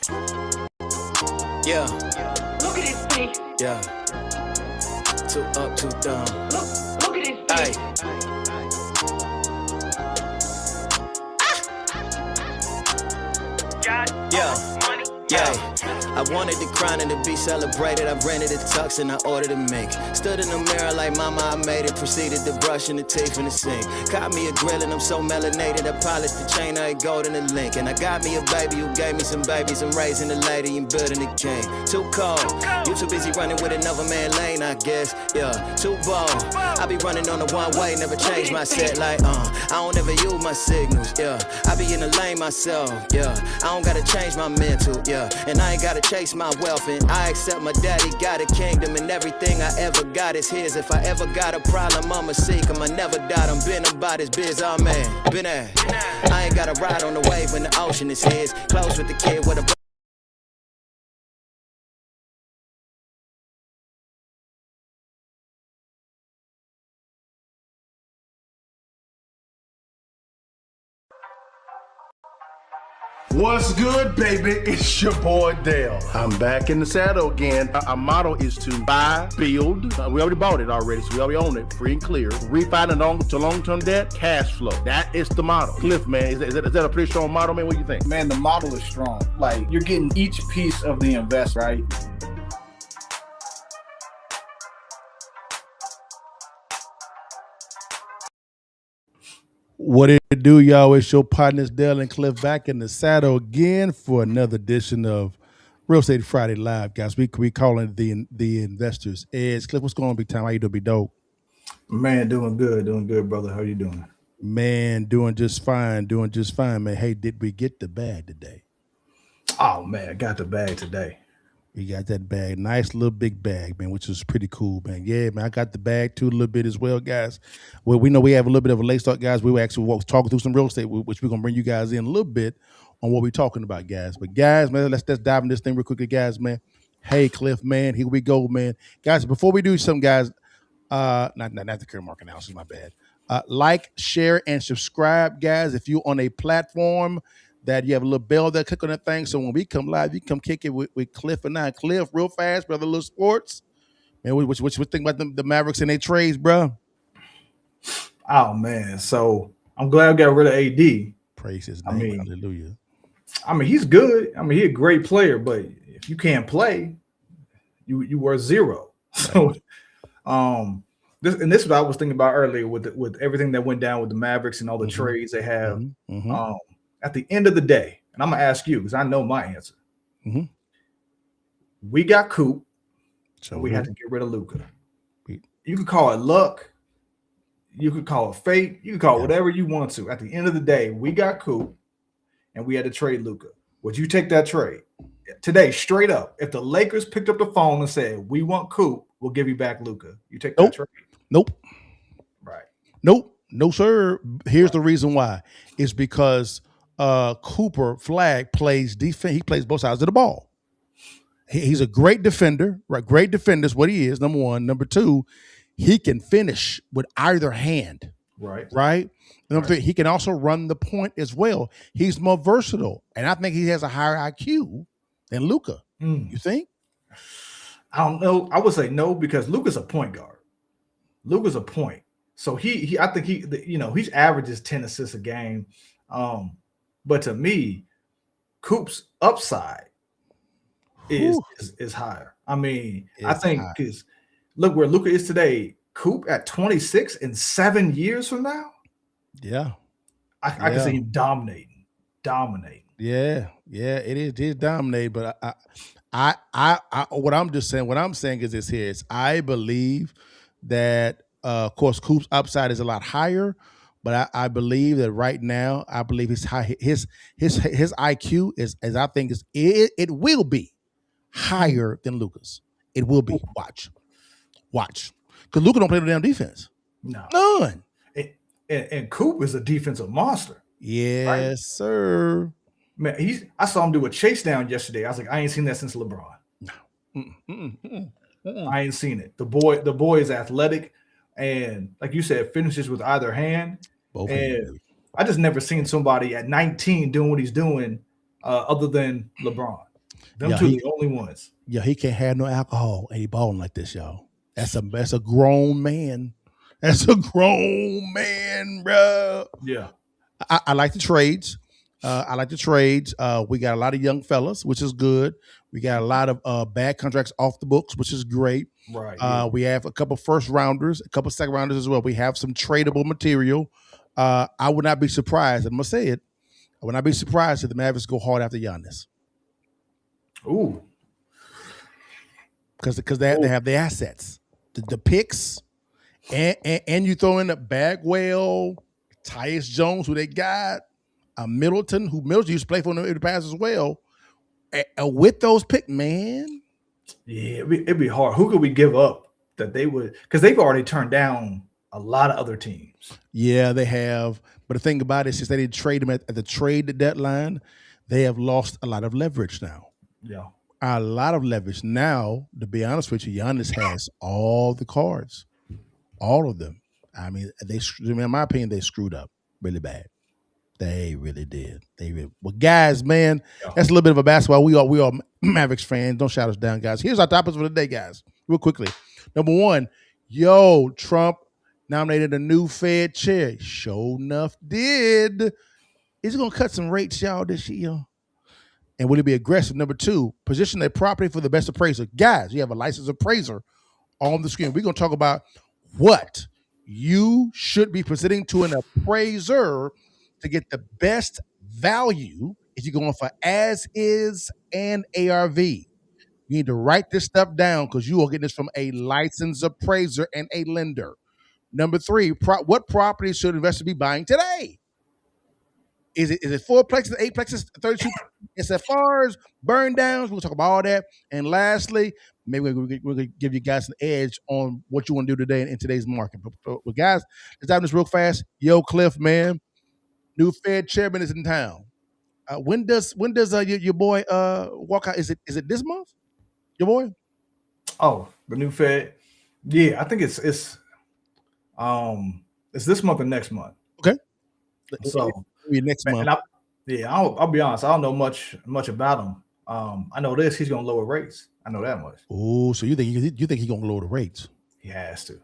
Yeah, Look at his face. yeah. Too up, too down. Look at his Hey. face. Yeah. Yeah, I wanted the crown and to be celebrated. I rented a tux and I ordered a mink. Stood in the mirror like mama, I made it. Proceeded to brushing the teeth in the sink. Caught me a grill and I'm so melanated. I polished the chain, I ain't gold in the link. And I got me a baby who gave me some babies. I'm raising a lady and building a king. Too cold, you too busy running with another man lane, I guess. Yeah, too bold. I be running on the one way, never change my set like, I don't ever use my signals, yeah. I be in the lane myself, yeah. I don't gotta change my mental, yeah. And I ain't gotta chase my wealth, and I accept my daddy got a kingdom, and everything I ever got is his. If I ever got a problem, I'ma seek him. I never doubt him, been about his biz, oh man, been there. I ain't gotta ride on the wave when the ocean is his. Close with the kid with a What's good, baby? It's your boy Dale. I'm back in the saddle again. Our motto is to buy, build. We already bought it already, so we already own it, free and clear. Refinance to long-term debt, cash flow. That is the motto. Cliff, man, is that a pretty strong motto, man? What do you think? Man, the model is strong. Like, you're getting each piece of the invest, right? What it do, y'all? It's your partners Dale and Cliff back in the saddle again for another edition of Real Estate Friday Live, guys. We calling it the Investors Edge. Cliff, what's going on, big time? How you doing, big dope? Man, doing good, brother. How you doing? Man, doing just fine, man. Hey, did we get the bag today? Oh man, I got the bag today. We got that bag, nice little big bag, man, which is pretty cool, man. Yeah, man, I got the bag too a little bit as well, guys. Well, we know we have a little bit of a late start, guys. We were actually talking through some real estate, which we're gonna bring you guys in a little bit on what we're talking about, guys. But guys, man, let's dive in this thing real quickly, guys, man. Hey, Cliff, man, here we go, man. Guys, before we do something, guys, not the current market analysis, my bad. Like, share, and subscribe, guys. If you're on a platform that you have a little bell there, click on that thing. So when we come live, you come kick it with Cliff and I. Cliff, real fast, brother, little sports. Man, what you think about the Mavericks and their trades, bro? Oh man, so I'm glad I got rid of AD. Praise his name. Hallelujah. I mean, he's good. I mean, he's a great player, but if you can't play, you were zero. So this is what I was thinking about earlier with everything that went down with the Mavericks and all the trades they have. At the end of the day, and I'm gonna ask you because I know my answer. We got Coop, so we had to get rid of Luka. You could call it luck, you could call it fate, you could call it whatever you want to. At the end of the day, we got Coop, and we had to trade Luka. Would you take that trade today, straight up? If the Lakers picked up the phone and said, "We want Coop, we'll give you back Luka," you take that trade? Nope. Right. Nope. No, sir. Here's the reason why. It's because Cooper Flag plays defense. He plays both sides of the ball. He's a great defender, right? Great defender is what he is, number one. Number two, he can finish with either hand. Right. Number three, he can also run the point as well. He's more versatile. And I think he has a higher IQ than Luka. You think? I don't know. I would say no, because Luka's a point guard. Luka's a point. So I think he's averages 10 assists a game. But to me, Coop's upside is higher. I mean, I think because look where Luka is today. Coop at 26 in 7 years from now. Yeah, I can see him dominating. Yeah, it is. It is dominating. But what I'm saying is this here. I believe that of course Coop's upside is a lot higher. But I believe that right now, I believe his IQ is, as I think it will be higher than Luka's. It will be. Watch, because Luka don't play no damn defense. No, none. And Coop is a defensive monster. Yes, right? Sir. Man, I saw him do a chase down yesterday. I was like, I ain't seen that since LeBron. No, I ain't seen it. The boy is athletic. And like you said, finishes with either hand. Both and I just never seen somebody at 19 doing what he's doing other than LeBron. Them two the only ones. Yeah, he can't have no alcohol, and he balling like this, y'all. That's a grown man. That's a grown man, bro. Yeah. I like the trades. I like the trades. We got a lot of young fellas, which is good. We got a lot of bad contracts off the books, which is great. Right. Yeah. We have a couple first rounders, a couple second rounders as well. We have some tradable material. I would not be surprised. I'm gonna say it. I would not be surprised if the Mavericks go hard after Giannis. Ooh. Because they have the assets, the picks, and you throw in the Bagwell, Tyus Jones, who they got, Middleton, who Middleton used to play for in the past as well. With those picks, man. Yeah, it'd be hard. Who could we give up that they would? Because they've already turned down a lot of other teams. Yeah, they have. But the thing about it is, since they didn't trade them at the trade deadline, they have lost a lot of leverage now. Yeah. A lot of leverage. Now, to be honest with you, Giannis has all the cards. All of them. I mean, in my opinion, they screwed up really bad. They really did. Well, guys, man, that's a little bit of a basketball. We are Mavericks fans. Don't shout us down, guys. Here's our topics for the day, guys. Real quickly. Number one, Trump nominated a new Fed chair. Sure enough, did. Is he gonna cut some rates, y'all, this year? And will it be aggressive? Number two, position a property for the best appraiser. Guys, you have a licensed appraiser on the screen. We're going to talk about what you should be presenting to an appraiser to get the best value if you're going for as is and ARV. You need to write this stuff down because you are getting this from a licensed appraiser and a lender. Number three, what properties should investors be buying today? Is it 4-plexes, 8-plexes, 32 SFRs, burn downs? We'll talk about all that. And lastly, maybe we're going to give you guys an edge on what you want to do today in today's market. But guys, let's dive this real fast. Yo, Cliff, man, new Fed chairman is in town. When does your boy walk out? Is it this month? Your boy? Oh, the new Fed. Yeah, I think it's this month or next month. Okay. So next month. I'll be honest. I don't know much about him. I know this. He's gonna lower rates. I know that much. Oh, so you think he's gonna lower the rates? He has to.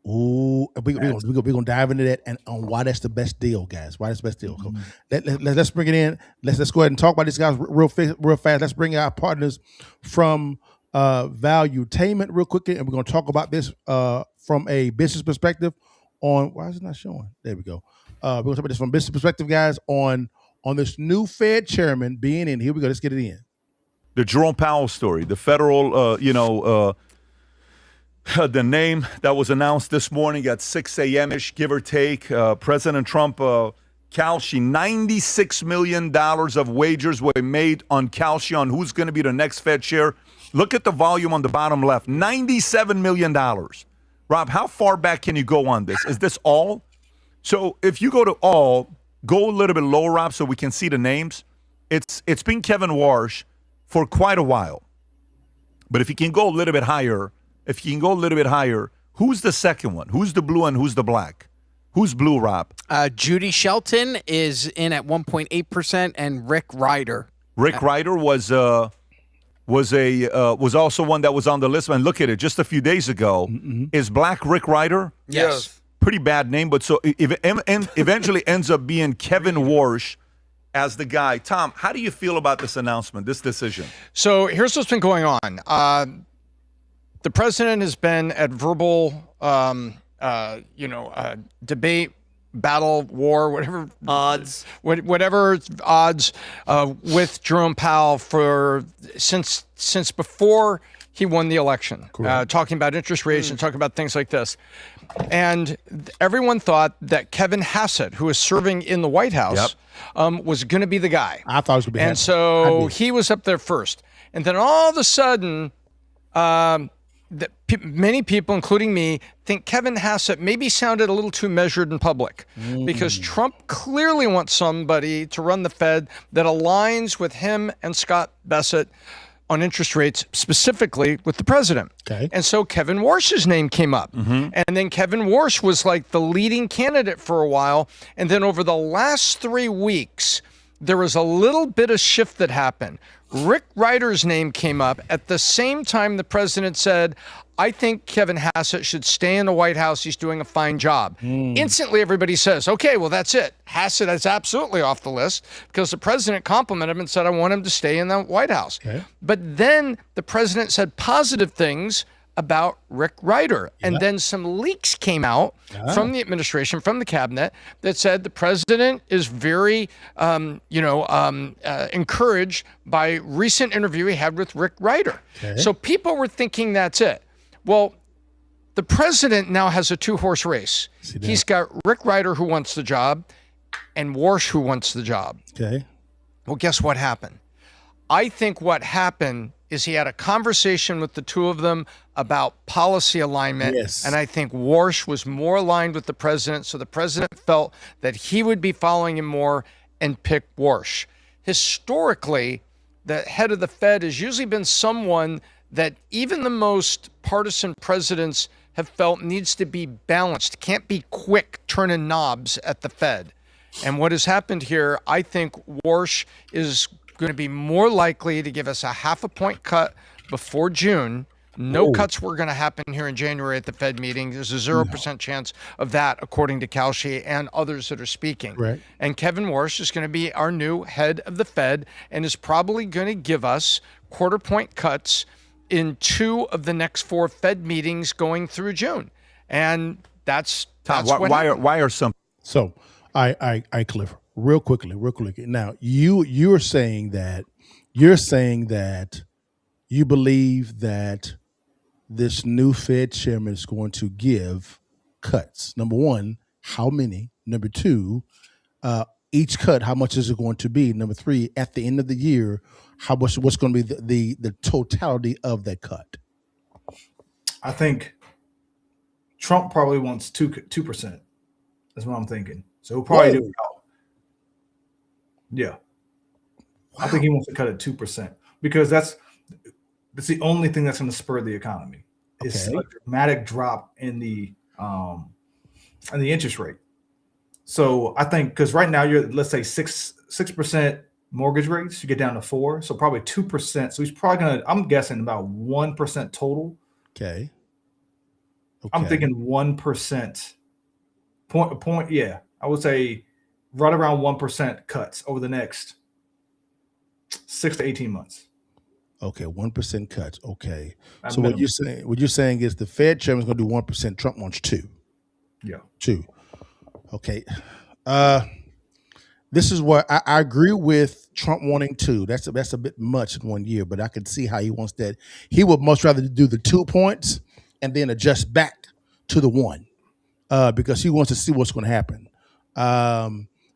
Ooh, we're gonna dive into that and on why that's the best deal, guys. Why that's the best deal. Mm-hmm. Let's bring it in. Let's go ahead and talk about this, guys, real fast. Let's bring our partners from Valuetainment real quickly, and we're gonna talk about this from a business perspective. Why is it not showing? There we go. We're gonna talk about this from a business perspective, guys, on this new Fed chairman being in. Here we go. Let's get it in. The Jerome Powell story, the federal, the name that was announced this morning at 6 a.m.-ish, give or take. President Trump, Kalshi, $96 million of wagers were made on Kalshi on who's going to be the next Fed chair. Look at the volume on the bottom left, $97 million. Rob, how far back can you go on this? Is this all? So if you go to all, go a little bit lower, Rob, so we can see the names. It's been Kevin Warsh for quite a while. But if you can go a little bit higher, who's the second one? Who's the blue and who's the black? Who's blue, Rob? Judy Shelton is in at 1.8%, and Rick Ryder. Rick Ryder was also one that was on the list. And look at it, just a few days ago. Mm-hmm. Is Black Rick Ryder? Yes. Pretty bad name, but so eventually ends up being Kevin Warsh as the guy. Tom, how do you feel about this announcement, this decision? So here's what's been going on. The president has been at verbal, debate, battle, war, whatever odds with Jerome Powell since before he won the election, talking about interest rates and talking about things like this. And everyone thought that Kevin Hassett, who is serving in the White House, was going to be the guy. I thought it was going to be And so he was up there first. And then all of a sudden, many people, including me, think Kevin Hassett maybe sounded a little too measured in public because Trump clearly wants somebody to run the Fed that aligns with him and Scott Bessent on interest rates, specifically with the president. Okay. And so Kevin Warsh's name came up. Mm-hmm. And then Kevin Warsh was like the leading candidate for a while. And then over the last 3 weeks, there was a little bit of shift that happened. Rick Ryder's name came up at the same time the president said, I think Kevin Hassett should stay in the White House. He's doing a fine job. Instantly, everybody says, okay, well, that's it. Hassett is absolutely off the list because the president complimented him and said, I want him to stay in the White House. Okay. But then the president said positive things about Rick Ryder. And then some leaks came out from the administration, from the cabinet, that said the president is very, encouraged by recent interview he had with Rick Ryder. Okay. So people were thinking that's it. Well, the president now has a two-horse race. He's got Rick Ryder, who wants the job, and Warsh, who wants the job. Okay. Well, guess what happened? I think what happened is he had a conversation with the two of them about policy alignment. Yes. And I think Warsh was more aligned with the president, so the president felt that he would be following him more and pick Warsh. Historically, the head of the Fed has usually been someone that even the most partisan presidents have felt needs to be balanced, can't be quick turning knobs at the Fed. And what has happened here, I think Warsh is going to be more likely to give us a 0.5 point cut before June. No cuts were going to happen here in January at the Fed meeting. There's a 0% chance of that, according to Kalshi and others that are speaking. Right. And Kevin Warsh is going to be our new head of the Fed and is probably going to give us 0.25 point cuts in 2 of the next 4 Fed meetings going through June. And that's Tom, why are some... So, I Cliff, real quickly. Now, you're saying that you believe that this new Fed chairman is going to give cuts. Number one, how many? Number two, each cut, how much is it going to be? Number three, at the end of the year, what's going to be the totality of that cut? I think Trump probably wants 2%. That's what I'm thinking. So he'll probably do it out. Yeah. Wow. I think he wants to cut it 2% because that's the only thing that's going to spur the economy. It's a dramatic drop in the interest rate. So I think because right now you're, let's say 6% mortgage rates, you get down to 4%, so probably 2%. So he's probably gonna, I'm guessing about 1% total. Okay. I'm thinking 1% point. Yeah, I would say right around 1% cuts over the next 6 to 18 months. Okay, 1% cuts. Okay. So what you're saying is the Fed chairman's going to do 1%. Trump wants 2. Yeah. 2. Okay. This is what I agree with Trump wanting 2. That's a bit much in 1 year, but I can see how he wants that. He would much rather do the 2 points and then adjust back to the 1 because he wants to see what's going to happen.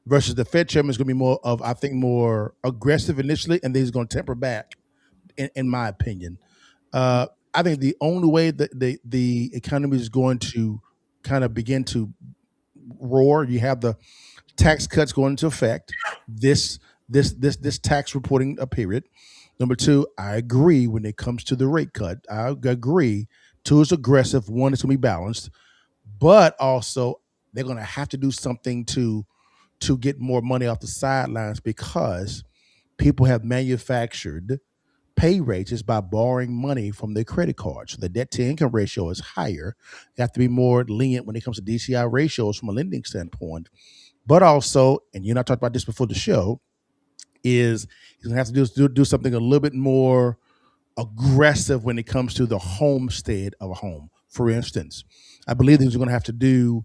Versus the Fed chairman is going to be more aggressive initially, and then he's going to temper back. In my opinion, I think the only way that the economy is going to kind of begin to roar, you have the tax cuts going into effect. This tax reporting period. Number 2, I agree when it comes to the rate cut. I agree 2 is aggressive, 1 is going to be balanced, but also they're going to have to do something to get more money off the sidelines because people have manufactured pay raises by borrowing money from their credit cards. So the debt to income ratio is higher. They have to be more lenient when it comes to DCI ratios from a lending standpoint. But also, and you and I talked about this before the show, is he's gonna have to do something a little bit more aggressive when it comes to the homestead of a home. For instance, I believe he's going to have to do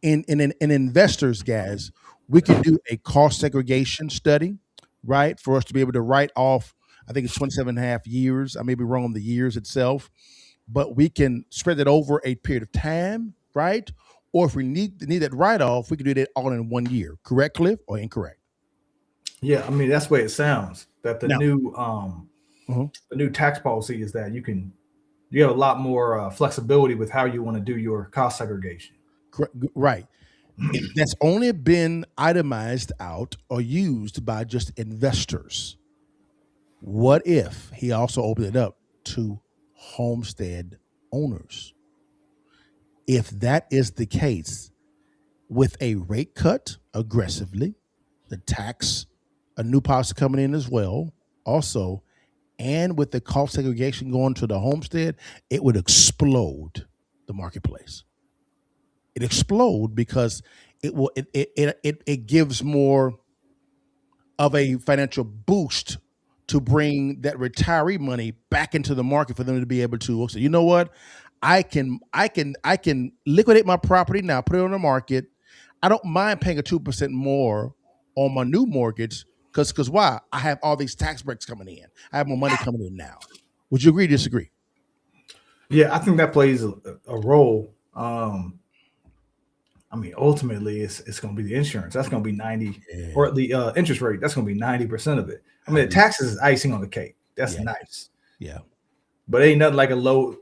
in investors, guys, we can do a cost segregation study, right, for us to be able to write off, I think it's 27.5 years. I may be wrong on the years itself, but we can spread it over a period of time, right? Or if we need that write-off, we can do that all in 1 year. Correct, Cliff, or incorrect? Yeah, I mean, that's the way it sounds. That the new tax policy is that you have a lot more flexibility with how you want to do your cost segregation. Right. That's only been itemized out or used by just investors. What if he also opened it up to homestead owners? If that is the case, with a rate cut aggressively, the tax, a new policy coming in as well, also, and with the cost segregation going to the homestead, it would explode the marketplace. It explode because it gives more of a financial boost to bring that retiree money back into the market for them to be able to say, you know what, I can liquidate my property now, put it on the market. I don't mind paying a 2% more on my new mortgage because why? I have all these tax breaks coming in. I have more money coming in now. Would you agree? Disagree? Yeah, I think that plays a role. I mean, ultimately, it's going to be the insurance. That's going to be 90, or the interest rate. That's going to be 90% of it. I mean, the taxes is icing on the cake. That's nice. Yeah. But ain't nothing like a low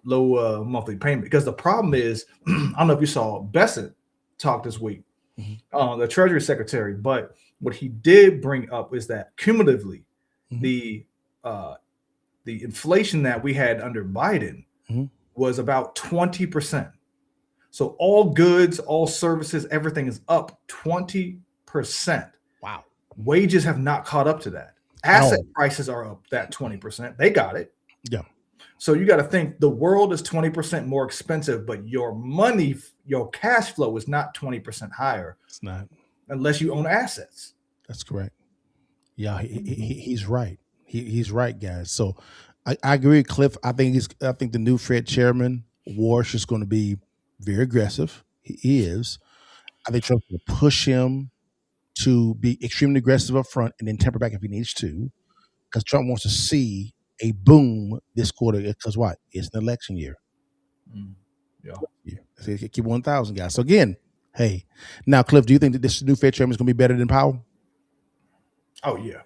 monthly payment, because the problem is, I don't know if you saw Bessent talk this week, the Treasury Secretary, but what he did bring up is that cumulatively, the inflation that we had under Biden was about 20%. So all goods, all services, everything is up 20%. Wow. Wages have not caught up to that. Asset prices are up that 20%. They got it. Yeah. So you got to think the world is 20% more expensive, but your money, your cash flow is not 20% higher. It's not. Unless you own assets. That's correct. Yeah, he's right. He's right, guys. So I agree with Cliff. I think the new Fed Chairman Warsh is going to be very aggressive. He is. I think Trump's going to push him to be extremely aggressive up front and then temper back if he needs to, because Trump wants to see a boom this quarter. Because what? It's an election year. Yeah. So keep 1,000 guys. So again, hey, now Cliff, do you think that this new Fed Chairman is going to be better than Powell? Oh yeah.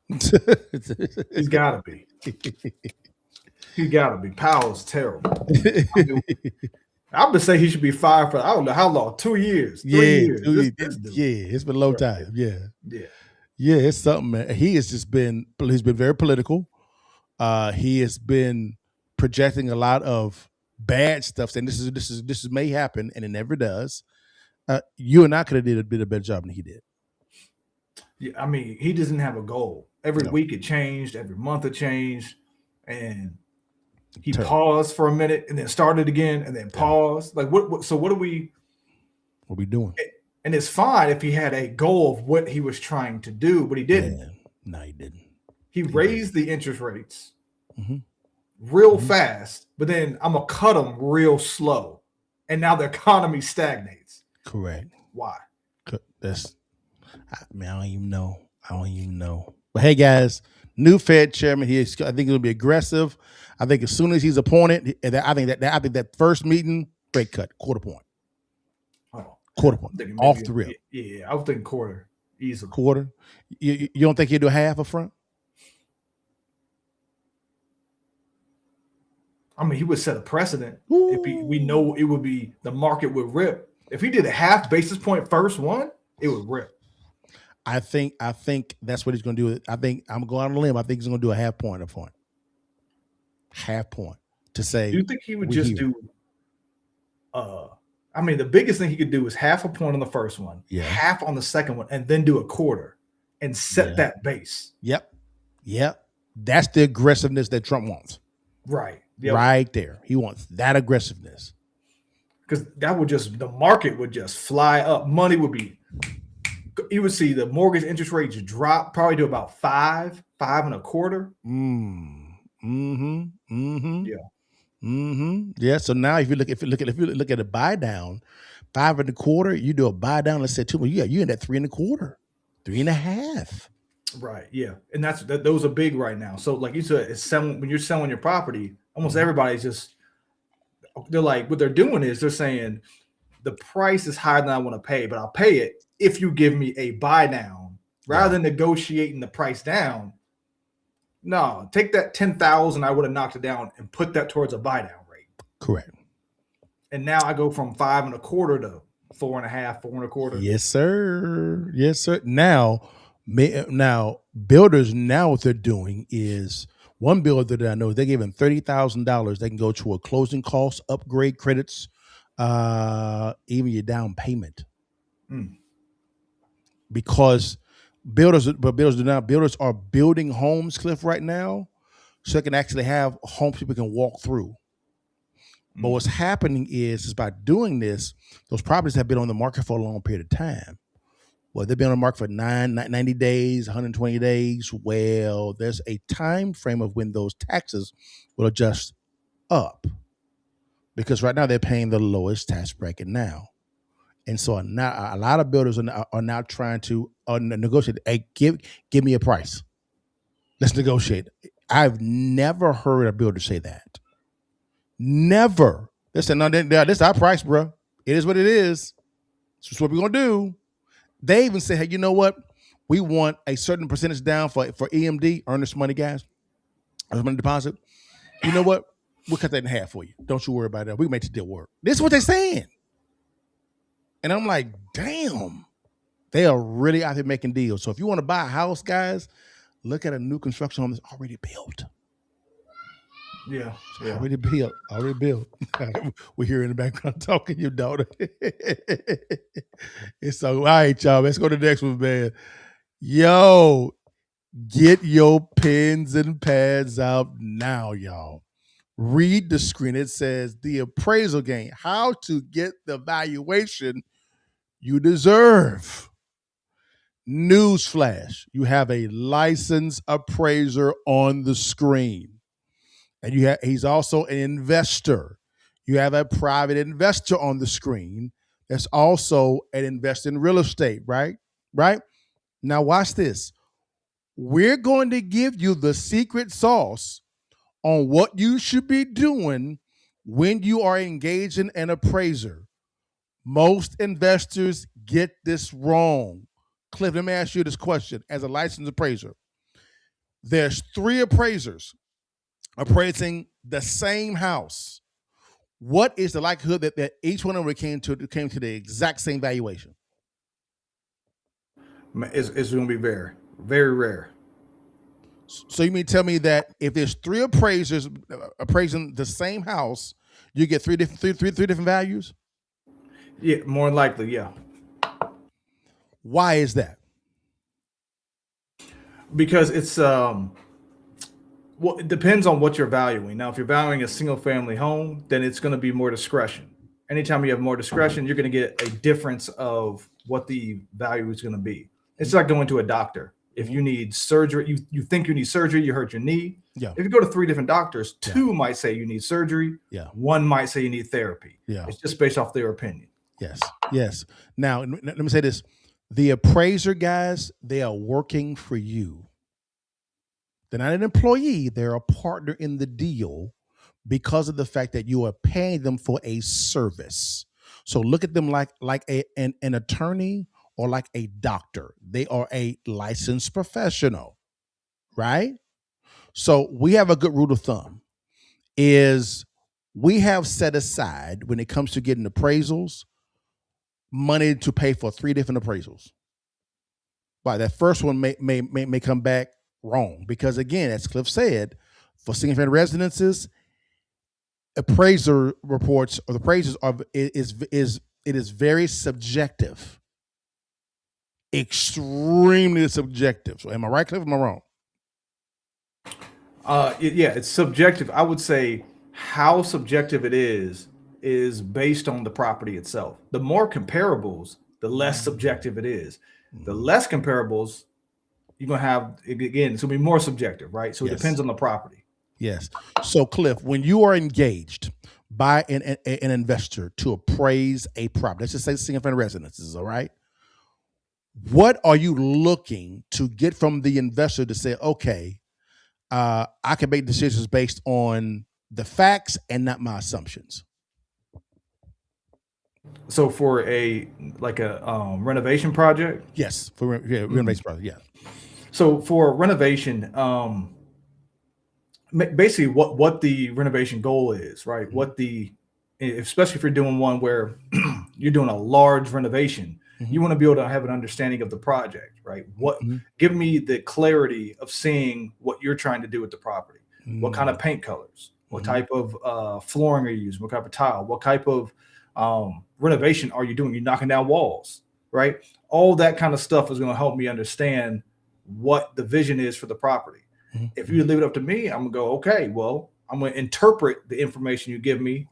He's got to be. He got to be. Powell's terrible. I would say he should be fired for, I don't know how long, 2 years, 3 years. It's been a long time. Yeah, it's something, man. He's been very political. He has been projecting a lot of bad stuff, saying this is may happen, and it never does. You and I could have did a better job than he did. Yeah, I mean, he doesn't have a goal. Every week it changed, every month it changed, and he paused for a minute and then started again and then paused. Like what? So what are we? What are we doing? And it's fine if he had a goal of what he was trying to do, but he didn't. Yeah. No, he didn't. He raised the interest rates real fast, but then I'm gonna cut them real slow, and now the economy stagnates. Correct. Why? I don't even know. But hey, guys, new Fed chairman. I think he's gonna be aggressive. I think as soon as he's appointed, I think that first meeting, rate cut, quarter point. Quarter point. Off the rip. Yeah, I was thinking quarter. Easily. Quarter. You don't think he'll do half up front? I mean, he would set a precedent. If we know it would be, the market would rip. If he did a half basis point first one, it would rip. I think that's what he's going to do. I think I'm going on a limb. I think he's going to do a half point up front. Half point to say. Do you think he would just do? I mean, the biggest thing he could do is half a point on the first one, half on the second one, and then do a quarter and set that base. Yep. That's the aggressiveness that Trump wants. Right. Yep. Right there. He wants that aggressiveness. Because that would the market would just fly up. Money would be, you would see the mortgage interest rates drop probably to about 5, 5.25. Yeah. So now if you look at a buy down, 5.25, you do a buy down, let's say 2, you in at 3.25, 3.5. Right. Yeah. And those are big right now. So like you said, when you're selling your property, almost everybody's they're like, what they're doing is they're saying the price is higher than I want to pay, but I'll pay it if you give me a buy down rather than negotiating the price down. No, take that 10,000 I would have knocked it down and put that towards a buy down rate. Correct. And now I go from 5.25 to 4.5, 4.25. Yes, sir. Now, builders what they're doing is, one builder that I know, they gave him $30,000. They can go to a closing cost, upgrade credits, even your down payment. Because builders do not. Builders are building homes, Cliff, right now, so they can actually have homes people can walk through. But what's happening is by doing this, those properties have been on the market for a long period of time. Well, they've been on the market for 90 days, 120 days. Well, there's a time frame of when those taxes will adjust up, because right now they're paying the lowest tax bracket now. And so now a lot of builders are now trying to negotiate. Hey, give me a price. Let's negotiate. I've never heard a builder say that. Never. They said, no, this is our price, bro. It is what it is. This is what we're going to do. They even say, hey, you know what? We want a certain percentage down for EMD, earnest money, guys. Earnest money deposit. You know what? We'll cut that in half for you. Don't you worry about that. We can make the deal work. This is what they're saying. And I'm like, damn. They are really out here making deals. So if you want to buy a house, guys, look at a new construction home that's already built. Yeah. Already built. We're here in the background talking to your daughter. It's so, all right, y'all. Let's go to the next one, man. Yo, get your pens and pads out now, y'all. Read the screen. It says the appraisal game, how to get the valuation you deserve. Newsflash, you have a licensed appraiser on the screen. And he's also an investor. You have a private investor on the screen that's also an investor in real estate, right? Right? Now watch this. We're going to give you the secret sauce on what you should be doing when you are engaging an appraiser. Most investors get this wrong. Cliff, let me ask you this question as a licensed appraiser. There's 3 appraisers appraising the same house. What is the likelihood that each one of them came to the exact same valuation? It's going to be very, very rare. So you mean tell me that if there's 3 appraisers appraising the same house, you get three different values? Yeah, more than likely, yeah. Why is that? Because it's well, it depends on what you're valuing. Now, if you're valuing a single family home, then it's going to be more discretion. Anytime you have more discretion, you're going to get a difference of what the value is going to be. It's like going to a doctor. If you need surgery, you think you need surgery, you hurt your knee. Yeah. If you go to 3 different doctors, 2 might say you need surgery. Yeah. 1 might say you need therapy. Yeah. It's just based off their opinion. Yes. Now, let me say this. The appraiser guys, they are working for you. They're not an employee. They're a partner in the deal because of the fact that you are paying them for a service. So look at them like an attorney or like a doctor. They are a licensed professional, right? So we have a good rule of thumb is we have set aside, when it comes to getting appraisals, money to pay for 3 different appraisals. But that first one may come back wrong because, again, as Cliff said, for single-family residences, appraiser reports or the appraisers it is very subjective, extremely subjective. So, am I right, Cliff? Am I wrong? Yeah, it's subjective. I would say how subjective it is based on the property itself. The more comparables, the less subjective it is. The less comparables, you're going to have, again, it's going to be more subjective, right? So it depends on the property. Yes. So, Cliff, when you are engaged by an investor to appraise a property, let's just say single-family residences, all right? What are you looking to get from the investor to say, okay, I can make decisions based on the facts and not my assumptions? So for a renovation project? Yes, for renovation project, yeah. So for renovation, basically what the renovation goal is, right? Especially if you're doing one where you're doing a large renovation, you want to be able to have an understanding of the project, right? Give me the clarity of seeing what you're trying to do with the property. What kind of paint colors? What type of flooring are you using? What type of tile? What type of renovation are you doing? You're knocking down walls. right? All that kind of stuff is going to help me understand what the vision is for the property. Mm-hmm. If you leave it up to me, I'm gonna go, okay, well, I'm going to interpret the information you give me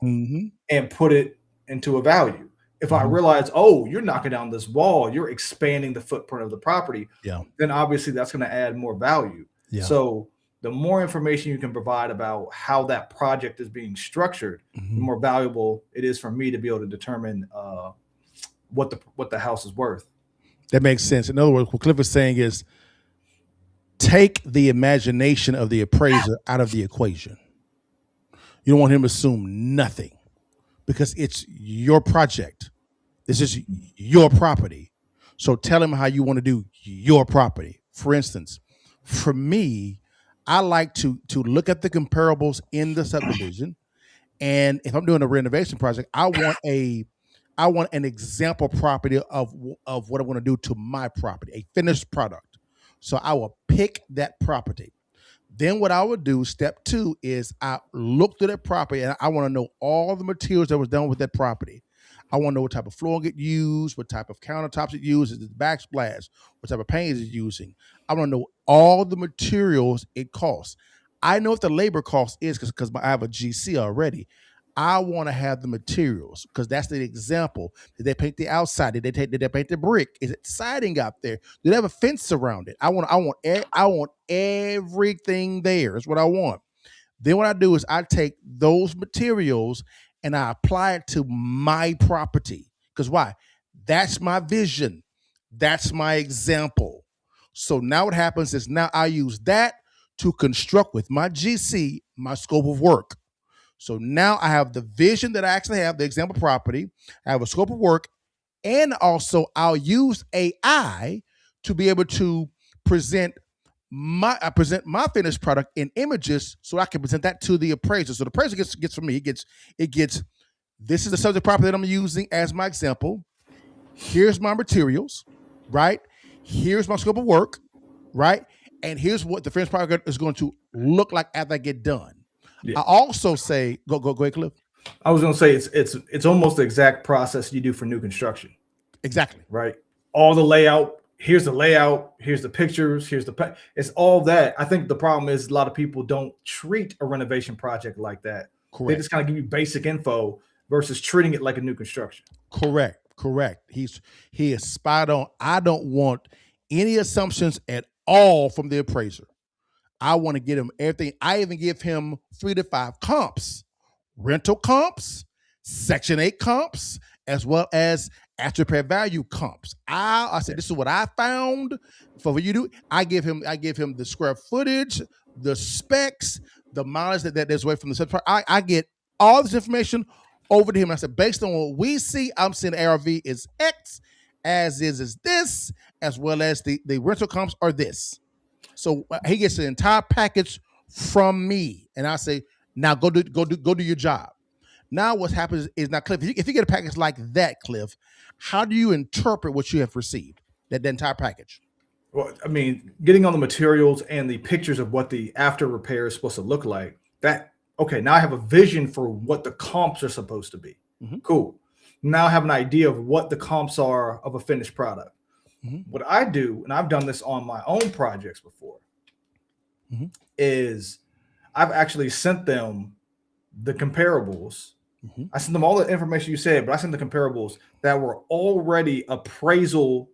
and put it into a value. If I realize, oh, you're knocking down this wall, you're expanding the footprint of the property, then obviously that's going to add more value. So the more information you can provide about how that project is being structured, the more valuable it is for me to be able to determine what the house is worth. That makes sense. In other words, what Cliff is saying is take the imagination of the appraiser out of the equation. You don't want him to assume nothing because it's your project. This is your property. So tell him how you want to do your property. For instance, for me, I like to look at the comparables in the subdivision. And if I'm doing a renovation project, I want an example property of what I want to do to my property, a finished product. So I will pick that property. Then what I would do, step 2, is I look through that property and I want to know all the materials that was done with that property. I want to know what type of flooring it used, what type of countertops it uses, the backsplash, what type of paint it's using. I want to know all the materials it costs. I know what the labor cost is because I have a GC already. I want to have the materials because that's the example. Did they paint the outside? Did they paint the brick? Is it siding out there? Do they have a fence around it? I want everything there. Is what I want. Then what I do is I take those materials and I apply it to my property. Because why? That's my vision. That's my example. So now what happens is now I use that to construct with my GC my scope of work. So now I have the vision that I actually have, the example property. I have a scope of work, and also I'll use AI to be able to present my finished product in images, so I can present that to the appraiser. So the appraiser gets from me. It gets. This is the subject property that I'm using as my example. Here's my materials, right? Here's my scope of work, right? And here's what the finished product is going to look like after I get done. I also say, go ahead, Cliff. I was going to say it's almost the exact process you do for new construction. Exactly. Right. All the layout. Here's the layout. Here's the pictures. It's all that. I think the problem is a lot of people don't treat a renovation project like that. Correct. They just kind of give you basic info versus treating it like a new construction. Correct. He is spot on. I don't want any assumptions at all from the appraiser. I want to get him everything. I even give him 3 to 5 comps, rental comps, Section 8 comps, as well as after repair value comps. I said, this is what I found for what you do. I give him the square footage, the specs, the mileage that there's away from the subject. I get all this information over to him. And I said, based on what we see, I'm seeing ARV is X, as is this, as well as the rental comps are this. So he gets the entire package from me, and I say, now go do your job. Now what happens is, now Cliff, if you get a package like that, Cliff, how do you interpret what you have received, that entire package? Well, I mean, getting on the materials and the pictures of what the after repair is supposed to look like, that, okay, now I have a vision for what the comps are supposed to be. Cool. Now I have an idea of what the comps are of a finished product. What I do, and I've done this on my own projects before, is I've actually sent them the comparables. I sent them all the information you said, but I sent the comparables that were already appraisal.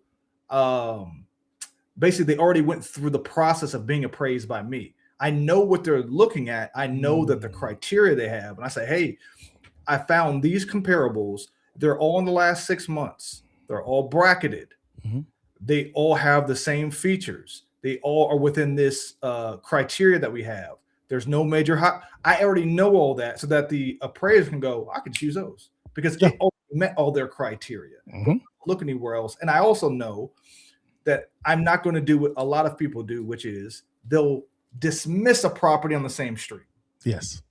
Basically, they already went through the process of being appraised by me. I know what they're looking at. I know that the criteria they have. And I say, hey, I found these comparables. They're all in the last 6 months. They're all bracketed. They all have the same features. They all are within this criteria that we have. There's no major hot. I already know all that so that the appraiser can go, I can choose those because it already met all their criteria. Don't look anywhere else. And I also know that I'm not going to do what a lot of people do, which is they'll dismiss a property on the same street. Yes.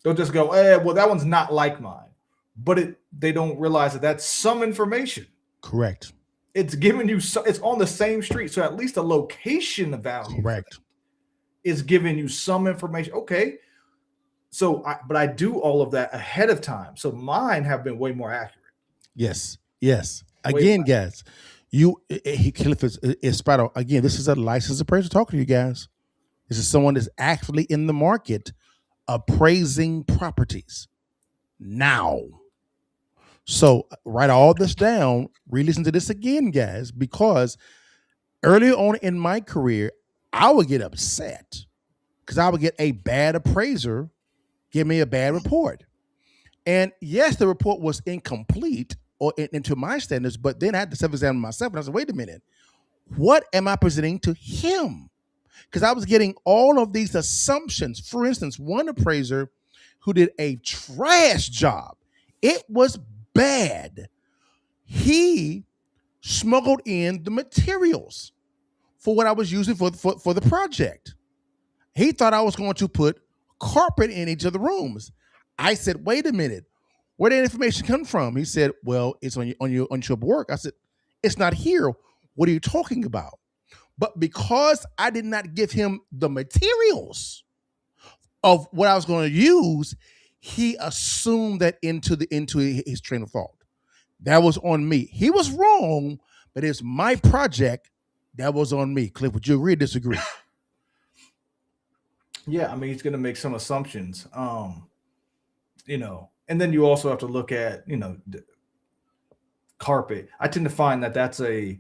They'll just go, well, that one's not like mine. But they don't realize that that's some information. Correct. It's giving you, it's on the same street. So at least the location of value. Correct. Is giving you some information. Okay. So, but I do all of that ahead of time. So mine have been way more accurate. Yes. Yes. Again, guys, Cliff is spot on. Again, this is a licensed appraiser talking to you guys. This is someone that's actually in the market appraising properties now. So write all this down, re-listen to this again, guys, because earlier on in my career, I would get upset because I would get a bad appraiser give me a bad report. And yes, the report was incomplete or into my standards, but then I had to self-examine myself and I said, wait a minute, what am I presenting to him? Because I was getting all of these assumptions. For instance, one appraiser who did a trash job, it was bad. He smuggled in the materials for what I was using for the project. He thought I was going to put carpet in each of the rooms. I said, wait a minute, where did that information come from? He said, well, it's on your work. I said, it's not here. What are you talking about? But because I did not give him the materials of what I was going to use, he assumed that into his train of thought. That was on me. He was wrong, but it's my project. That was on me. Cliff, would you agree or disagree? Yeah, I mean, he's going to make some assumptions, you know, and then you also have to look at, you know, carpet. I tend to find that that's it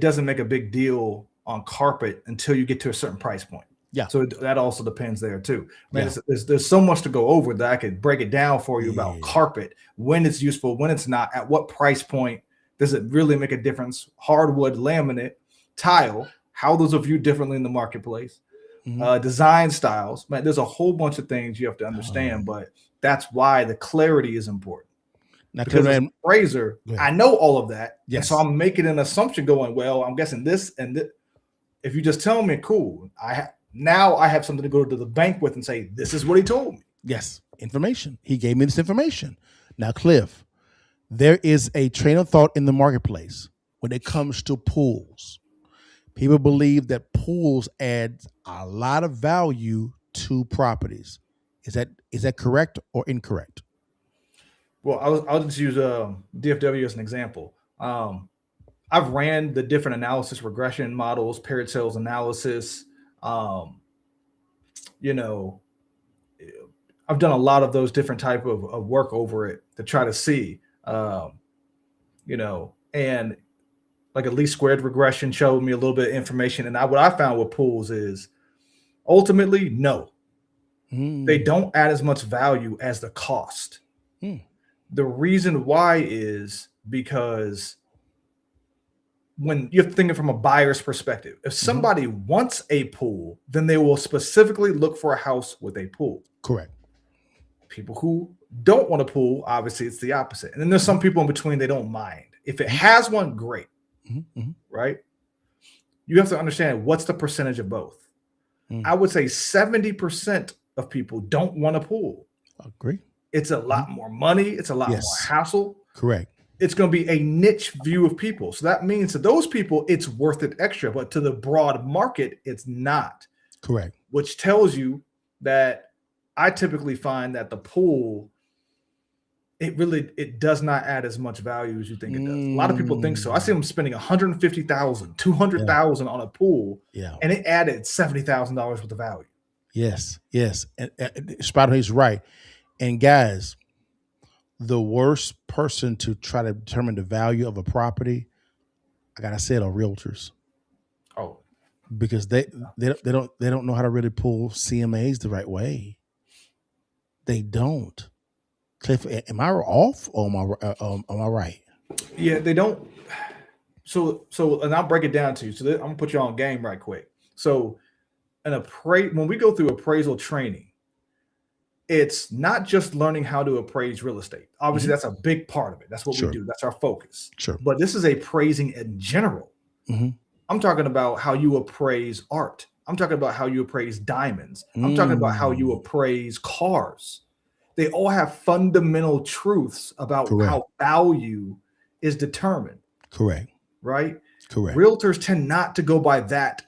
doesn't make a big deal on carpet until you get to a certain price point. Yeah. So that also depends there too. Man, there's so much to go over that I could break it down for you about carpet, when it's useful, when it's not, at what price point does it really make a difference? Hardwood, laminate, tile, how those are viewed differently in the marketplace. Design styles, man, there's a whole bunch of things you have to understand, but that's why the clarity is important. Now, because as an appraiser, I know all of that. Yes. So I'm making an assumption going, well, I'm guessing this and this. If you just tell me, cool, now I have something to go to the bank with and say, this is what he told me. Yes, information. He gave me this information. Now, Cliff, there is a train of thought in the marketplace when it comes to pools. People believe that pools add a lot of value to properties. Is that correct or incorrect? Well, I'll just use DFW as an example. I've ran the different analysis regression models, paired sales analysis. You know, I've done a lot of those different type of work over it to try to see, you know, and like a least squared regression showed me a little bit of information. And what I found with pools is ultimately, no, they don't add as much value as the cost. The reason why is because when you're thinking from a buyer's perspective, if somebody wants a pool, then they will specifically look for a house with a pool. Correct. People who don't want a pool, obviously it's the opposite. And then there's some people in between, they don't mind. If it has one, great. Right? You have to understand what's the percentage of both. I would say 70% of people don't want a pool. Agree. It's a lot more money. It's a lot more hassle. Correct. It's going to be a niche view of people. So that means to those people, it's worth it extra. But to the broad market, it's not. Correct. Which tells you that I typically find that the pool, it does not add as much value as you think it does. A lot of people think so. I see them spending $150,000, $200,000 on a pool, and it added $70,000 worth of value. Yes, yes. And Spider, he's right. And guys, the worst person to try to determine the value of a property, I gotta say it, are realtors. Oh, because they don't know how to really pull CMAs the right way. They don't. Cliff, am I off or am I right? Yeah, they don't. So, and I'll break it down to you. So I'm gonna put you on game right quick. So, when we go through appraisal training, it's not just learning how to appraise real estate. Obviously, that's a big part of it. That's what we do. That's our focus. Sure. But this is appraising in general. I'm talking about how you appraise art. I'm talking about how you appraise diamonds. I'm talking about how you appraise cars. They all have fundamental truths about how value is determined. Correct. Right? Correct. Realtors tend not to go by that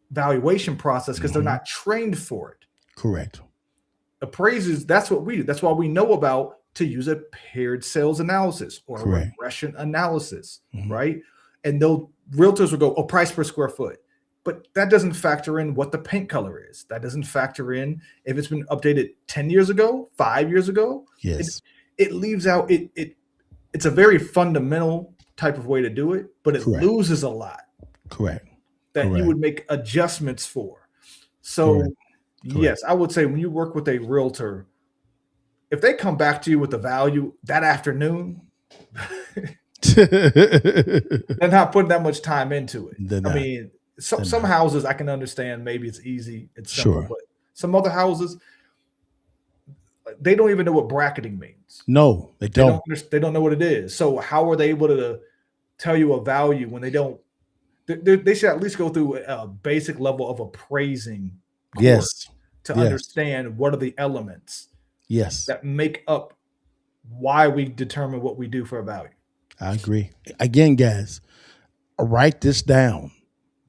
valuation process because they're not trained for it. Correct. Appraisers, that's what we do. That's why we know about to use a paired sales analysis or Correct. a regression analysis, Mhm. right? And they'll realtors will go, oh, price per square foot. But that doesn't factor in what the paint color is. That doesn't factor in if it's been updated 10 years ago, 5 years ago. Yes. It leaves out it's a very fundamental type of way to do it, but it Correct. loses a lot Correct. that you Correct. would make adjustments for. So Correct. yes, I would say when you work with a realtor, if they come back to you with the value that afternoon, they're not putting that much time into it. They're I not. mean, some They're not. houses I can understand, maybe it's easy, it's simple, Sure. but some other houses, they don't even know what bracketing means. No, they don't. They don't know what it is. So how are they able to tell you a value when they don't? They should at least go through a basic level of appraising course Yes. to Yes. understand what are the elements Yes. that make up why we determine what we do for a value. I agree. Again, guys, write this down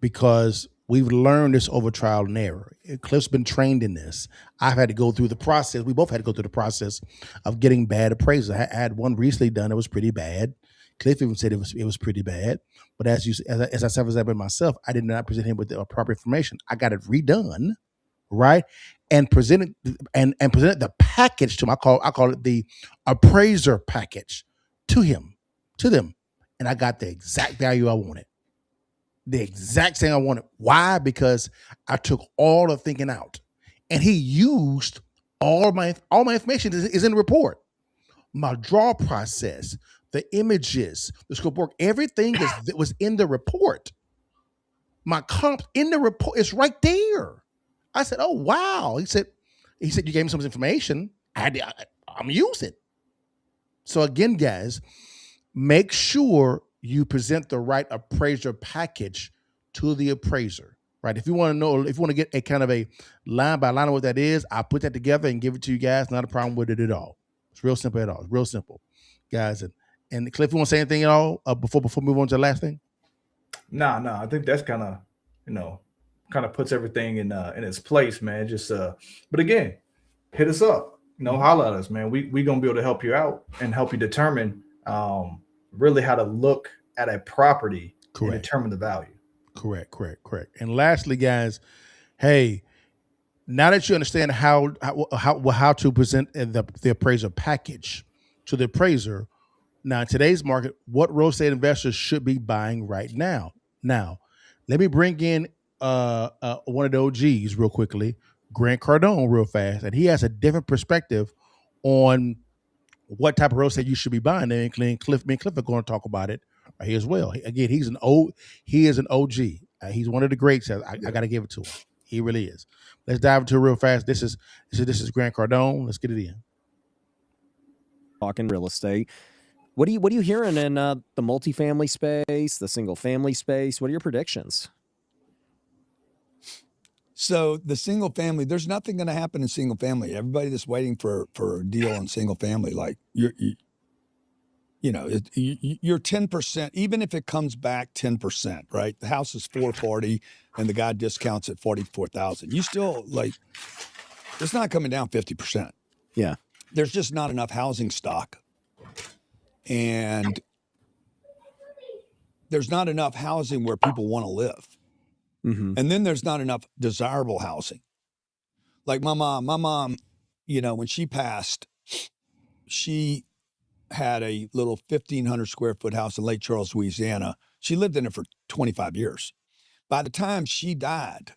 because we've learned this over trial and error. Cliff's been trained in this. I've had to go through the process. We both had to go through the process of getting bad appraisals. I had one recently done that was pretty bad. Cliff even said it was pretty bad. But as I said myself, I did not present him with the proper information. I got it redone, right? And presented the package to him. I call it the appraiser package to them. And I got the exact value I wanted. The exact thing I wanted. Why? Because I took all the thinking out. And he used all my information is in the report. My draw process, the images, the scope of work, everything that was in the report. My comp in the report is right there. I said, "Oh wow!" He said, "You gave me some information. I'm gonna use it." So again, guys, make sure you present the right appraiser package to the appraiser. Right? If you want to know, if you want to get a kind of a line by line of what that is, I'll put that together and give it to you guys. Not a problem with it at all. It's real simple at all. It's real simple, guys. And Cliff, you want to say anything at all before we move on to the last thing? No, I think that's kind of puts everything in its place, man. Just but again, hit us up, holler at us, man. We gonna be able to help you out and help you determine really how to look at a property and determine the value. Correct. And lastly, guys, hey, now that you understand how to present the appraiser package to the appraiser, now in today's market, what real estate investors should be buying right now. Now, let me bring in one of the OGs real quickly, Grant Cardone, real fast, and he has a different perspective on what type of real estate you should be buying. And Cliff, me and Cliff are going to talk about it right here as well. Again, he is an OG. He's one of the greats. I got to give it to him. He really is. Let's dive into it real fast. This is Grant Cardone. Let's get it in. Talking real estate. What are you hearing in the multifamily space, the single family space? What are your predictions? So the single family, there's nothing going to happen in single family. Everybody that's waiting for a deal on single family, like you're 10%, even if it comes back 10%, right? The house is $440 and the guy discounts at $44,000. You still it's not coming down 50%. Yeah. There's just not enough housing stock. And there's not enough housing where people want to live. Mm-hmm. And then there's not enough desirable housing. Like my mom, when she passed, she had a little 1,500 square foot house in Lake Charles, Louisiana. She lived in it for 25 years. By the time she died,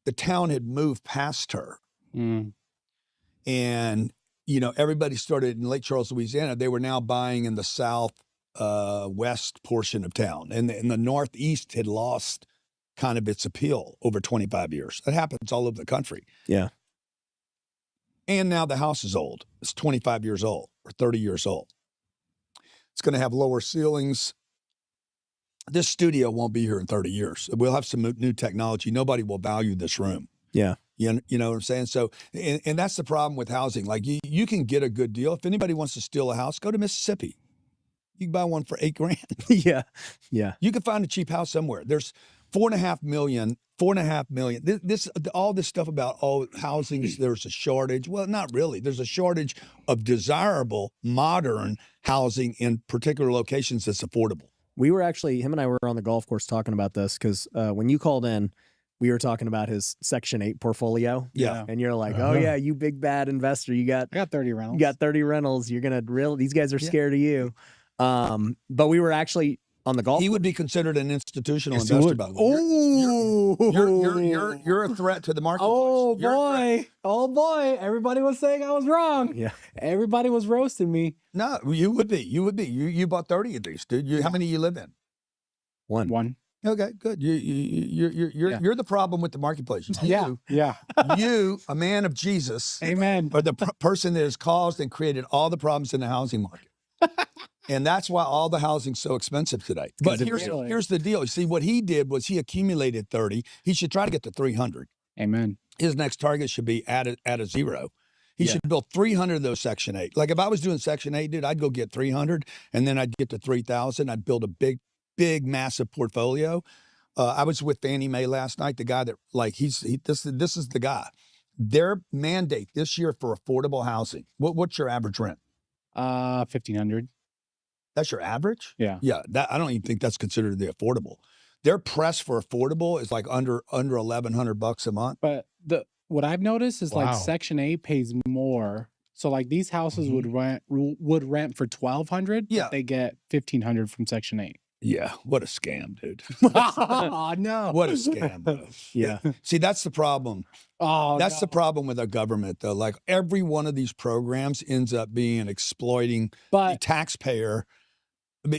the town had moved past her. Mm. And, everybody started in Lake Charles, Louisiana. They were now buying in the south west portion of town. And the northeast had lost kind of its appeal over 25 years. That happens all over the country. Yeah. And now the house is old. It's 25 years old or 30 years old. It's going to have lower ceilings. This studio won't be here in 30 years. We'll have some new technology. Nobody will value this room. Yeah. You know what I'm saying? So, and that's the problem with housing. Like you can get a good deal. If anybody wants to steal a house, go to Mississippi. You can buy one for $8,000. Yeah. Yeah. You can find a cheap house somewhere. 4.5 million. 4.5 million. This all this stuff about housing. There's a shortage. Well, not really. There's a shortage of desirable modern housing in particular locations that's affordable. We were actually, him and I were on the golf course talking about this because when you called in, we were talking about his Section 8 portfolio. Yeah. And you're like, oh, yeah, you big bad investor. I got 30 rentals. You got 30 rentals. You're going to these guys are scared of you. But we were actually on the golf He course. would be considered an institutional Yes, he investor, would. by the way. You're a threat to the marketplace. Oh boy. Everybody was saying I was wrong. Yeah. Everybody was roasting me. No, you would be. You bought 30 of these, dude. How many you live in? One. Okay, good. You're the problem with the marketplace. Yeah. You, a man of Jesus, Amen. are the person that has caused and created all the problems in the housing market. And that's why all the housing's so expensive today. But here's the deal. You see, what he did was he accumulated 30. He should try to get to 300. Amen. His next target should be at a zero. He should build 300 of those Section 8. Like if I was doing Section 8, dude, I'd go get 300 and then I'd get to 3,000. I'd build a big, massive portfolio. I was with Fannie Mae last night. The guy that this is the guy. Their mandate this year for affordable housing. What's your average rent? 1,500. That's your average? Yeah. Yeah. I don't even think that's considered the affordable. Their press for affordable is like under $1,100 a month. But what I've noticed is like Section 8 pays more. So like these houses would rent for $1,200. Yeah. But they get $1,500 from Section 8. Yeah. What a scam, dude. Oh no. What a scam, bro. Yeah. See, that's the problem. Oh, That's the problem with our government, though. Like every one of these programs ends up being exploiting the taxpayer.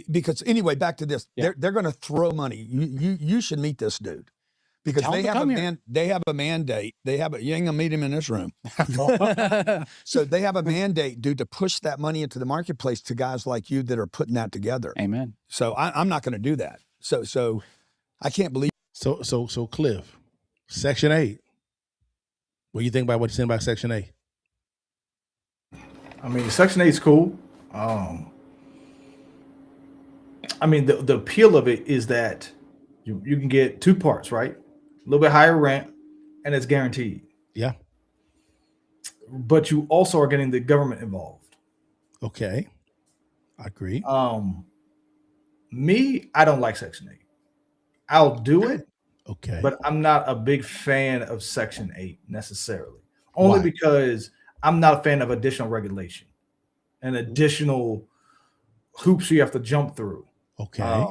Because anyway, back to this, they're going to throw money. You should meet this dude because they have a mandate. You ain't gonna meet him in this room. So they have a mandate, dude, to push that money into the marketplace to guys like you that are putting that together. Amen. So I'm not going to do that. So I can't believe. So Cliff, Section 8. What do you think about what you're saying about Section 8? I mean, Section 8 is cool. I mean, the appeal of it is that you can get two parts, right? A little bit higher rent, and it's guaranteed. Yeah. But you also are getting the government involved. Okay. I agree. Me, I don't like Section 8. I'll do it. Okay. But I'm not a big fan of Section 8 necessarily. Only because I'm not a fan of additional regulation and additional hoops you have to jump through. Okay.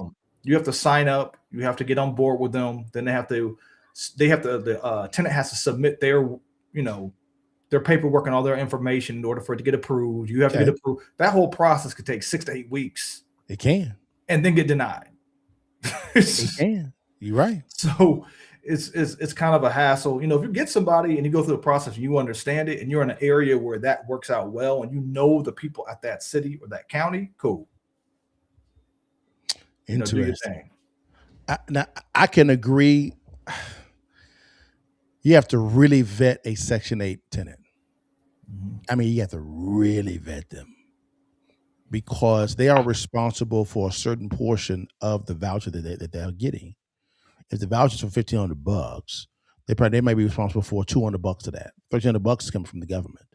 You have to sign up. You have to get on board with them. Then the tenant has to submit their paperwork and all their information in order for it to get approved. You have to get approved. That whole process could take 6 to 8 weeks. It can. And then get denied. It can. You're right. So it's kind of a hassle. If you get somebody and you go through the process and you understand it and you're in an area where that works out well and you know the people at that city or that county, cool. Interesting. Do your thing. Now, I can agree. You have to really vet a Section 8 tenant. Mm-hmm. I mean, you have to really vet them because they are responsible for a certain portion of the voucher that they're getting. If the voucher's for $1,500, they may be responsible for $200 of that. $1,300 is coming from the government.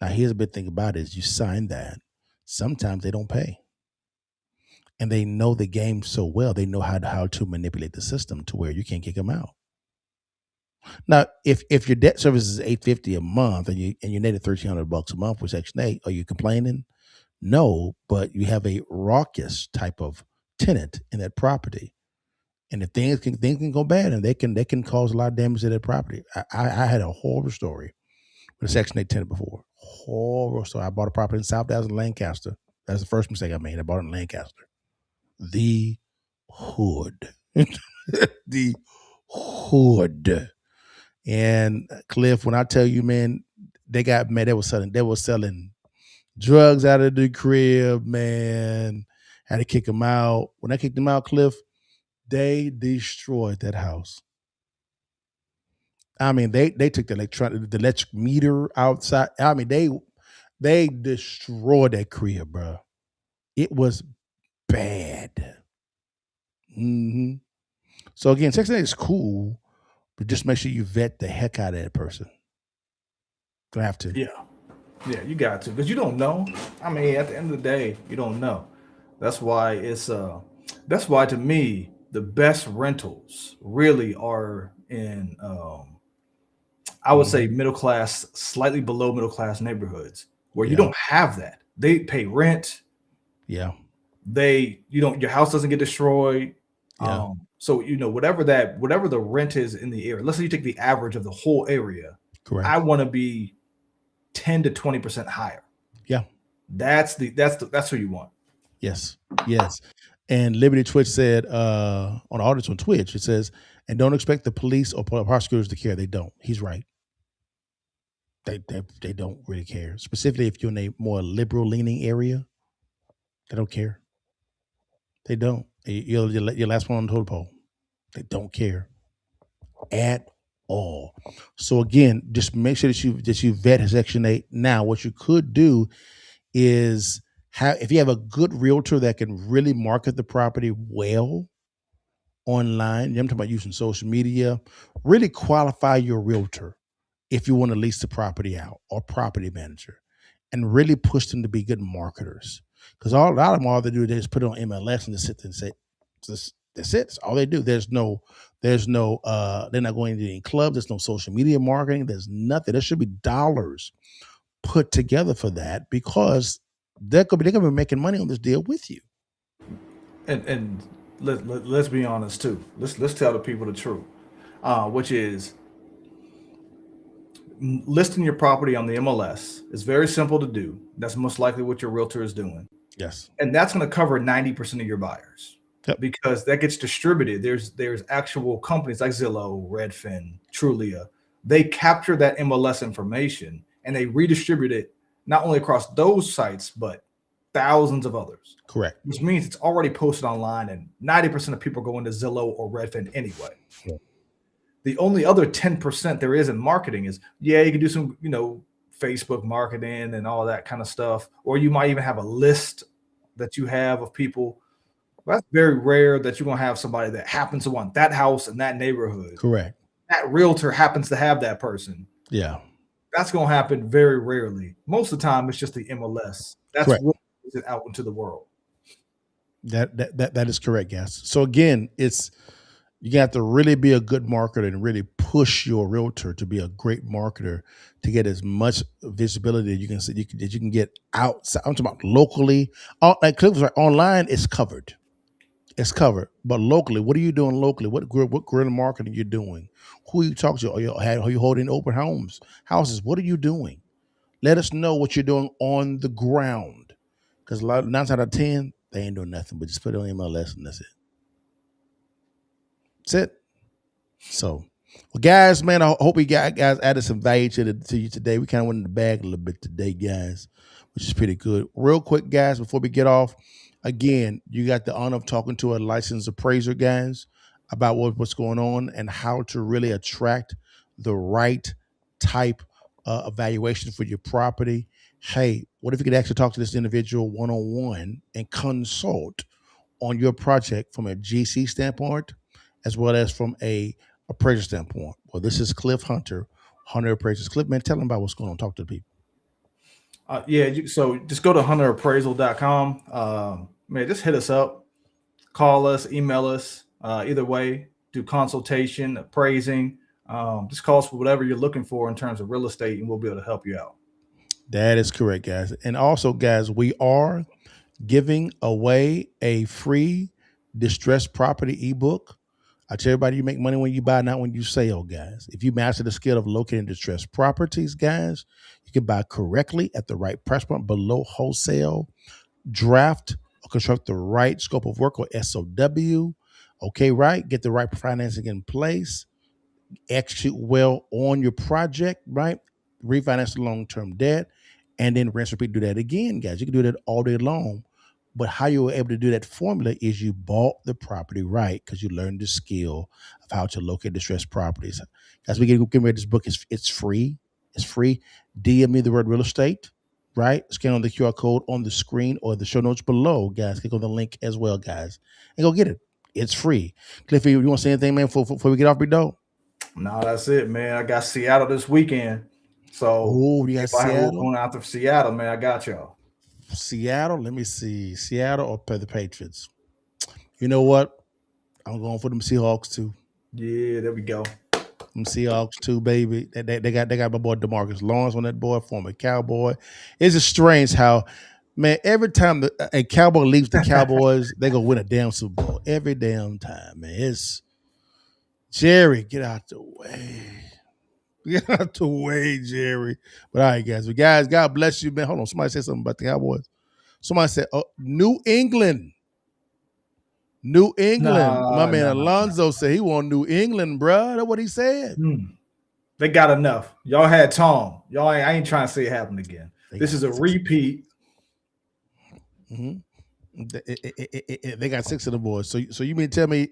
Now, here's a big thing about it: is you sign that. Sometimes they don't pay. And they know the game so well, they know how to manipulate the system to where you can't kick them out. Now, if your debt service is $850 a month and you net it $1,300 a month with Section 8, are you complaining? No, but you have a raucous type of tenant in that property, and if things can go bad, and they can cause a lot of damage to that property. I had a horror story with a Section 8 tenant before. Horror story. I bought a property in South Dallas, Lancaster. That's the first mistake I made. I bought it in Lancaster. The hood. The hood. And Cliff, when I tell you, man, they got mad. They were selling drugs out of the crib, man. Had to kick them out. When I kicked them out, Cliff, they destroyed that house. I mean, they took the electric meter outside. I mean, they destroyed that crib, bro. It was bad. Mm-hmm. So again, Section 8 is cool, but just make sure you vet the heck out of that person. Gonna have to. Yeah, you got to, because you don't know. I mean, at the end of the day, you don't know. That's why that's why to me the best rentals really are in I would say middle class, slightly below middle class neighborhoods where you don't have that. They pay rent. Yeah. Your house doesn't get destroyed. Yeah. So whatever the rent is in the area, let's say you take the average of the whole area. Correct. I want to be 10 to 20% higher. Yeah. That's who you want. Yes. And Liberty Twitch said on audits on Twitch, it says, and don't expect the police or prosecutors to care. They don't. He's right. They don't really care. Specifically, if you're in a more liberal leaning area, they don't care. They don't. You're last one on the totem pole. They don't care at all. So again, just make sure that you vet Section 8. Now, what you could do is if you have a good realtor that can really market the property well online, I'm talking about using social media, really qualify your realtor if you want to lease the property out, or property manager, and really push them to be good marketers. Because a lot of them, all they do is just put it on MLS and just sit there and say, that's it. That's all they do. There's no, they're not going to any clubs. There's no social media marketing. There's nothing. There should be dollars put together for that, because they're going to be making money on this deal with you. And let's be honest too. Let's tell the people the truth, which is listing your property on the MLS is very simple to do. That's most likely what your realtor is doing. Yes. And that's going to cover 90% of your buyers. Yep. Because that gets distributed. There's actual companies like Zillow, Redfin, Trulia. They capture that MLS information and they redistribute it not only across those sites, but thousands of others. Correct. Which means it's already posted online and 90% of people go into Zillow or Redfin anyway. Yeah. The only other 10% there is in marketing is, you can do some, Facebook marketing and all that kind of stuff. Or you might even have a list that you have of people. But that's very rare that you're going to have somebody that happens to want that house in that neighborhood. Correct. That realtor happens to have that person. Yeah. That's going to happen very rarely. Most of the time, it's just the MLS. That's Correct. what puts it out into the world. That is correct, guys. So again, you got to really be a good marketer and really push your realtor to be a great marketer to get as much visibility that you can get outside. I'm talking about locally. Like Cliff was right, online it's covered. It's covered. But locally, what are you doing locally? What guerrilla marketing you're doing? Who are you talking to? Are you holding open houses? What are you doing? Let us know what you're doing on the ground. Because 9 times out of 10, they ain't doing nothing but just put it on MLS and that's it. That's it. So, well, guys, man, I hope we guys added some value to you today. We kind of went in the bag a little bit today, guys, which is pretty good. Real quick, guys, before we get off, again, you got the honor of talking to a licensed appraiser, guys, about what's going on and how to really attract the right type evaluation for your property. Hey, what if you could actually talk to this individual one-on-one and consult on your project from a GC standpoint, as well as from a appraiser standpoint? Well, this is Cliff Hunter Appraisers. Cliff, man, tell them about what's going on. Talk to the people. So just go to hunterappraisal.com. Man, just hit us up, call us, email us. Either way, do consultation, appraising. Just call us for whatever you're looking for in terms of real estate, and we'll be able to help you out. That is correct, guys. And also, guys, we are giving away a free distressed property ebook. I tell everybody, you make money when you buy, not when you sell, guys. If you master the skill of locating distressed properties, guys, you can buy correctly at the right price point below wholesale, draft or construct the right scope of work or SOW. Okay, right? Get the right financing in place, execute well on your project, right? Refinance the long-term debt, and then rinse, repeat, do that again, guys. You can do that all day long. But how you were able to do that formula is you bought the property right because you learned the skill of how to locate distressed properties. Guys, we get ready this book. It's free. It's free. DM me the word real estate, right? Scan on the QR code on the screen or the show notes below, guys. Click on the link as well, guys, and go get it. It's free. Cliffy, you want to say anything, man, before we get off, big dog? No, that's it, man. I got Seattle this weekend. So you got if I have Seattle? going out to Seattle, man, I got y'all. Seattle? Let me see. Seattle or the Patriots? You know what? I'm going for them Seahawks too. Yeah, there we go. Them Seahawks too, baby. They got my boy DeMarcus Lawrence on that boy, former Cowboy. It's just strange how, man, every time a Cowboy leaves the Cowboys, they gonna win a damn Super Bowl every damn time, man. It's Jerry, get out the way. Get out the way, Jerry. But all right, guys. But guys, God bless you, man. Hold on. Somebody said something about the Cowboys. Somebody said, New England. New England. My man Alonzo said he want New England, bro. That's what he said. They got enough. Y'all had Tom. I ain't trying to see it happen again. This is a repeat. They got 6 of the boys. So you mean to tell me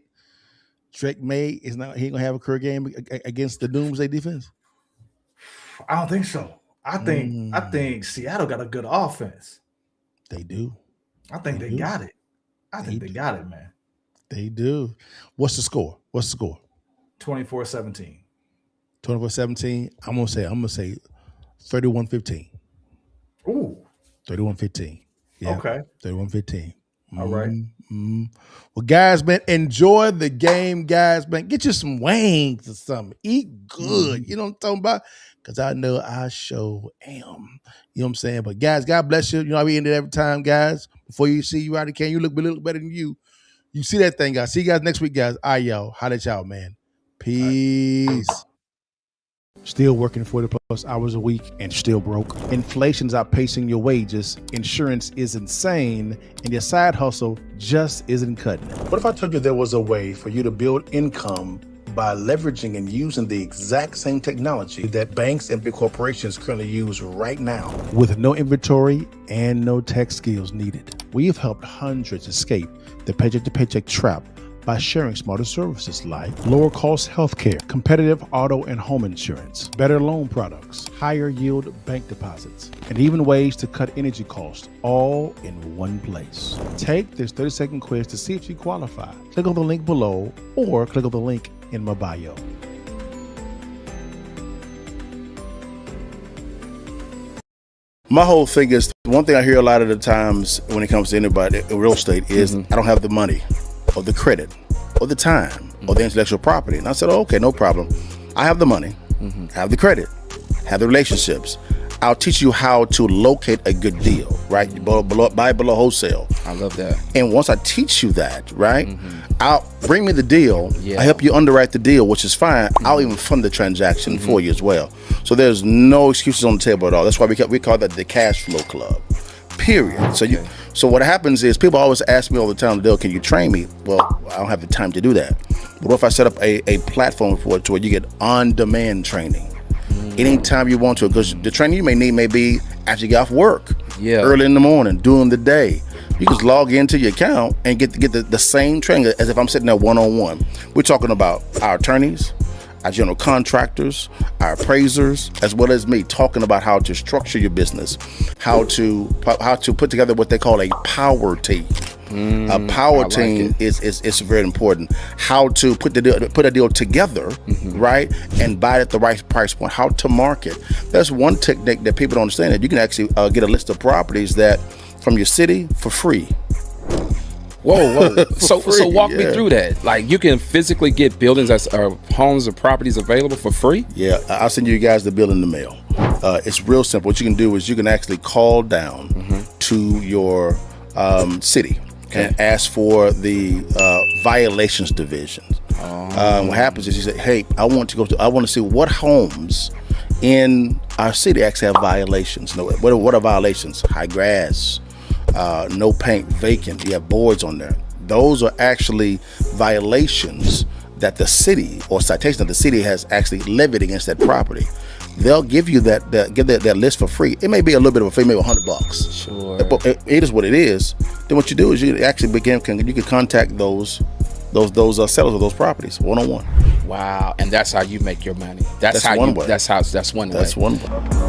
Drake May he ain't gonna have a career game against the Doomsday defense? I don't think so. I think Seattle got a good offense. They do. I think they got it. I think they got it, man. They do. What's the score? 24-17. 24-17. I'm gonna say 31-15. Ooh. 31-15. Yeah. Okay. 31-15. All right. Well, guys, man, enjoy the game, guys, man. Get you some wings or something. Eat good. You know what I'm talking about? Because I know I sure am. You know what I'm saying? But guys, God bless you. You know how we end it every time, guys. Before you see you out of can, you look a little better than you. You see that thing, guys. See you guys next week, guys. All right, y'all. Holla at y'all, man. Peace. Still working 40+ hours a week and still broke. Inflation's outpacing your wages. Insurance is insane. And your side hustle just isn't cutting it. What if I told you there was a way for you to build income by leveraging and using the exact same technology that banks and big corporations currently use right now, with no inventory and no tech skills needed? We have helped hundreds escape the paycheck-to-paycheck trap by sharing smarter services like lower cost healthcare, competitive auto and home insurance, better loan products, higher yield bank deposits, and even ways to cut energy costs, all in one place. Take this 30-second quiz to see if you qualify. Click on the link below or click on the link in my bio. My whole thing is, one thing I hear a lot of the times when it comes to anybody in real estate is, I don't have the money or the credit or the time or the intellectual property. And I said, okay, no problem. I have the money, have the credit, have the relationships. I'll teach you how to locate a good deal, right? Buy below wholesale. I love that. And once I teach you that, right, I'll bring me the deal. I help you underwrite the deal, which is fine. I'll even fund the transaction for you as well. So there's no excuses on the table at all. That's why we call that the cash flow club. Period. So what happens is, people always ask me all the time, Dale, can you train me? Well, I don't have the time to do that. But what if I set up a platform for it to where you get on-demand training? Anytime you want to, because the training you may need may be after you get off work, early in the morning, during the day. You just log into your account and get the same training as if I'm sitting there one-on-one. We're talking about our attorneys, our general contractors, our appraisers, as well as me, talking about how to structure your business, how to put together what they call a power team. A power team is very important. How to put a deal together, right, and buy it at the right price point. How to market. That's one technique that people don't understand. That you can actually get a list of properties that from your city for free. Whoa. So walk me through that. Like, you can physically get buildings or homes or properties available for free? Yeah, I'll send you guys the bill in the mail. It's real simple. What you can do is you can actually call down to your city and ask for the violations division. What happens is you say, hey, I want to see what homes in our city actually have violations. What are violations? High grass, no paint, vacant. You have boards on there. Those are actually violations that the city, or citation that the city has actually levied against that property. They'll give you that list for free. It may be a little bit of a fee, maybe $100. Sure. But it is what it is. Then what you do is you actually you can contact those sellers of those properties one-on-one. Wow, and that's how you make your money. That's one way. That's one way.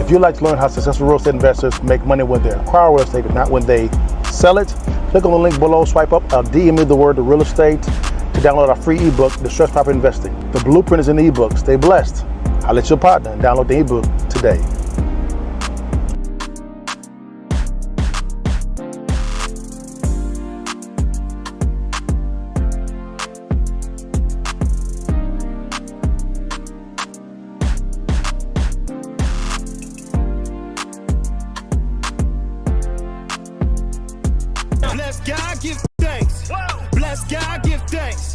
If you'd like to learn how successful real estate investors make money when they acquire real estate, but not when they sell it, click on the link below, swipe up, DM me the word to real estate, to download our free ebook, Distressed Property Investing. The blueprint is in the ebook. Stay blessed. I'll let your partner and download the ebook today. Bless God, give thanks. Bless God, give thanks.